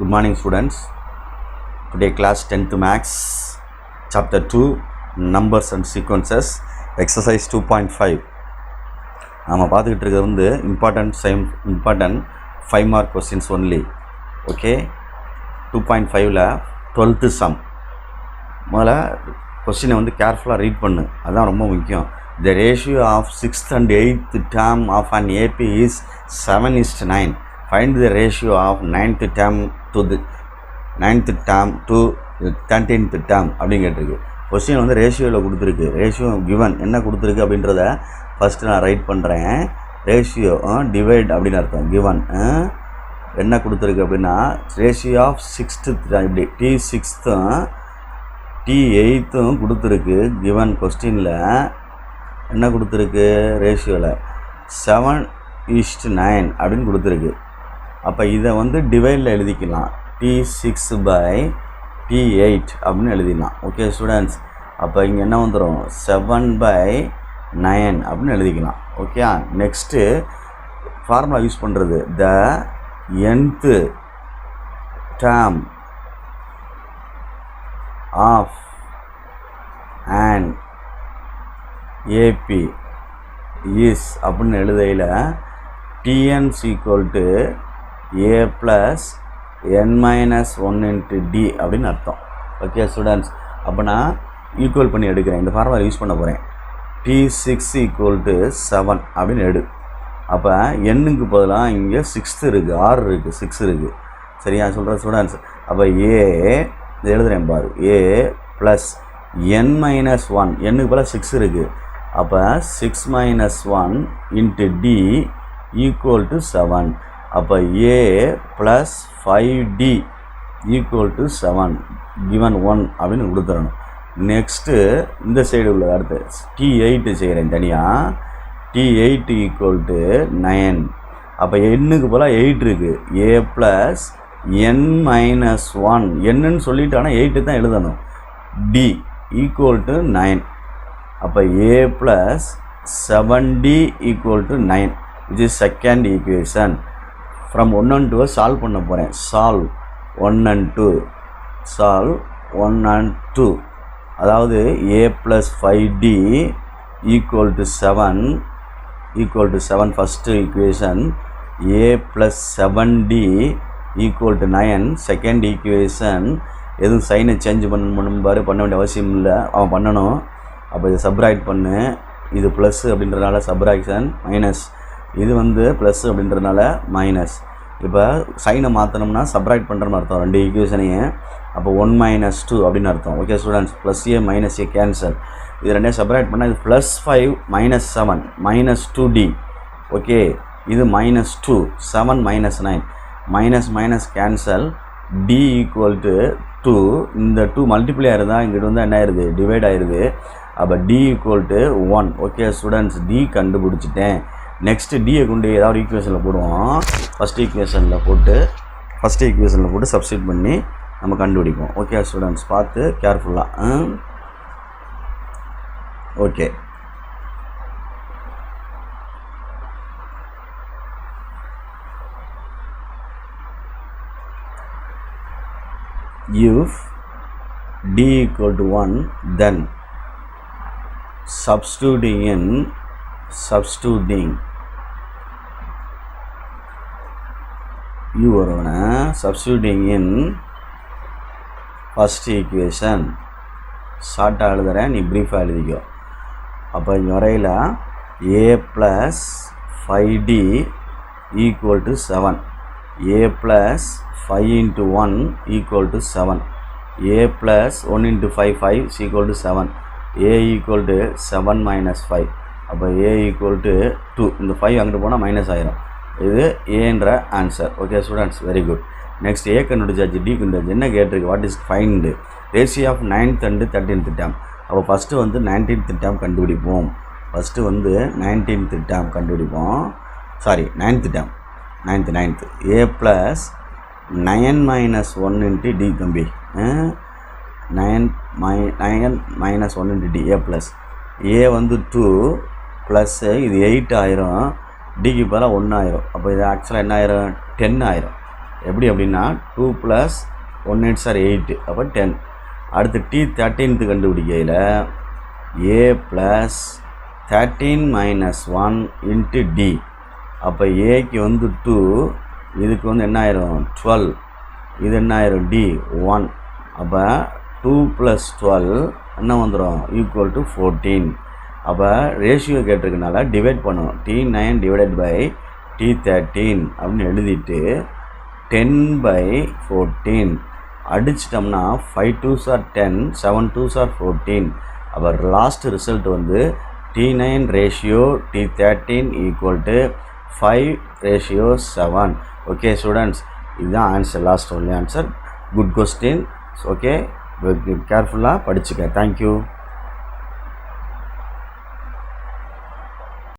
Good morning students. Today class 10th Max Chapter 2 Numbers and Sequences Exercise 2.5 நம்ம பார்த்துக்கிட்டு இருக்கிறது வந்து important 5 mark questions only. Okay, 2.5ல 12th sum. முதல்ல கொஸ்டினை வந்து கேர்ஃபுல்லாக ரீட் பண்ணு, அதுதான் ரொம்ப முக்கியம். The ratio of 6th and 8th term of an AP is 7:9. Find the ratio of 9th term to 13th term அப்படின்னு கேட்டிருக்கு. கொஸ்டின் வந்து ரேஷியோவில் கொடுத்துருக்கு. ரேஷியோ கிவன் என்ன கொடுத்துருக்கு அப்படின்றத ஃபஸ்ட்டு நான் ரைட் பண்ணுறேன். ரேஷியோ டிவைட் அப்படின்னு அர்த்தம். கிவன் என்ன கொடுத்துருக்கு அப்படின்னா ரேஷியோ ஆஃப் 6th இப்படி T6ம் T8ம் கொடுத்துருக்கு. கிவன் கொஸ்டினில் என்ன கொடுத்துருக்கு? ரேஷியோவில் 7:9 அப்படின்னு கொடுத்துருக்கு. அப்போ இதை வந்து டிவைடில் எழுதிக்கலாம். T6/T8 அப்படின்னு எழுதிக்கலாம். ஓகே ஸ்டூடெண்ட்ஸ், அப்போ இங்கே என்ன வந்துடும்? 7/9 அப்படின்னு எழுதிக்கலாம். ஓகே, நெக்ஸ்ட்டு ஃபார்முலா யூஸ் பண்ணுறது. The nth term of an AP is அப்படின்னு எழுதையில் Tn = A + n-1 × D அப்படின்னு அர்த்தம். ஓகே ஸ்டூடெண்ட்ஸ், அப்போ நான் ஈக்குவல் பண்ணி எடுக்கிறேன். இந்த ஃபார்முலா யூஸ் பண்ண போகிறேன். T6 = 7 அப்படின்னு எடு. அப்போ எண்ணுக்கு பதிலாக இங்கே 6 இருக்குது, 6 இருக்குது, 6 இருக்குது. சரியா சொல்கிறேன் ஸ்டூடெண்ட்ஸ்? அப்போ A எழுதுகிறேன் பாரு. A + n-1, எண்ணுக்கு பதிலாக 6 இருக்குது. அப்போ 6 - 1 × D = 7. அப்போ A + 5D = 7 given 1 அப்படின்னு கொடுத்துடணும். நெக்ஸ்ட்டு இந்த சைடு உள்ள அடுத்து T8 செய்கிறேன் தனியாக. T8 = 9. அப்போ எண்ணுக்கு போல் 8 இருக்குது. A + n-1, என்னன்னு சொல்லிட்டு ஆனால் 8 தான் எழுதணும். D = 9. அப்போ A + 7D = 9. இது second equation. From 1 and 2 solve பண்ண போகிறேன். Solve 1 and 2. Solve 1 and 2. அதாவது A + 5D = 7 first equation. A + 7D = 9 second equation. எதுவும் சைனை சேஞ்ச் பண்ணணும் பண்ண வேண்டிய அவசியம் இல்லை, அவன் பண்ணணும். அப்போ இதை சப்ராக்ட் பண்ணு. இது ப்ளஸ் அப்படின்றதுனால சப்ராக்ஷன், மைனஸ். இது வந்து ப்ளஸ் அப்படின்றதுனால மைனஸ். இப்போ சைனை மாற்றணும்னா சப்ராக்ட் பண்ணுறன்னு அர்த்தம் ரெண்டு ஈக்குவேஷனையும். அப்போ 1 - 2 அப்படின்னு அர்த்தம். Okay students, +A - A cancel. இது ரெண்டையும் சப்ராக்ட் பண்ணால் இது +5 - 7 -2D. ஓகே, இது -2, 7 - 9, மைனஸ் கேன்சல். D = 2. இந்த 2 மல்டிப்ளை ஆயிருந்தா இங்கிட்ட வந்து என்ன ஆயிடுது? டிவைட் ஆயிடுது. அப்போ D = 1. ஓகே ஸ்டூடெண்ட்ஸ், D கண்டுபிடிச்சிட்டேன். நெக்ஸ்ட்டு டியை கொண்டு ஏதாவது ஈக்குவேஷனில் போடுவோம். ஃபஸ்ட் ஈக்குவேஷனில் போட்டு சப்ஸ்டிட் பண்ணி நம்ம கண்டுபிடிப்போம். ஓகே ஸ்டூடெண்ட்ஸ், பார்த்து கேர்ஃபுல்லாக. Okay, if D = 1, then substituting substituting in first equation. ஷார்ட்டாக எழுதுகிறேன், நீ ப்ரீஃபாக எழுதிக்கோ. அப்போ இங்கே வரையில் A + 5D = 7. A + 5 × 1 = 7. A + 1 × 5 = 7. A = 7 - 5. அப்போ A = 2. இந்த 5 அங்கிட்டு போனால் மைனஸ் ஆயிரும். இது ஏன்ற answer. Okay students, very good. Next A கண்டுபிடிச்சாச்சு, D கண்டுபிடிச்சி. என்ன கேட்டிருக்கு? What is find ratio of 9th and 13th term. அப்போ ஃபஸ்ட்டு வந்து 19th term கண்டுபிடிப்போம். ஃபஸ்ட்டு வந்து 19th term கண்டுபிடிப்போம். Sorry, 9th term. 9th. A + 9 - 1 × D தம்பி. 9 - 1 × D. A + A வந்து 2 ப்ளஸ்ஸு இது 8 ஆயிரும். டிக்கு பதிலாக 1 ஆயிரும். அப்போ இது ஆக்சுவலாக என்ன ஆயிரும்? 10 ஆயிரும். எப்படி அப்படின்னா 2 + 1 8 சார் 8 அப்போ 10. அடுத்து T13 கண்டுபிடிக்கையில் A + 13 - 1 × D. அப்போ ஏக்கு வந்து 2, இதுக்கு வந்து என்ன ஆயிரும் 12, இது என்ன ஆயிரும் D 1. அப்போ 2 + 12 என்ன வந்துடும் = 14. அப்போ ரேஷியோ கேட்டிருக்கனால டிவைட் பண்ணும். T9 / T13 அப்படின்னு எழுதிட்டு 10/14 அடிச்சிட்டோம்னா 5 2s are 10, 7 2s are 14. அப்போ லாஸ்ட் ரிசல்ட் வந்து T9 ratio T13 = 5:7. Okay students, இதுதான் answer, last only answer. Good question. Okay, கேர்ஃபுல்லாக படிச்சுக்க. தேங்க்யூ.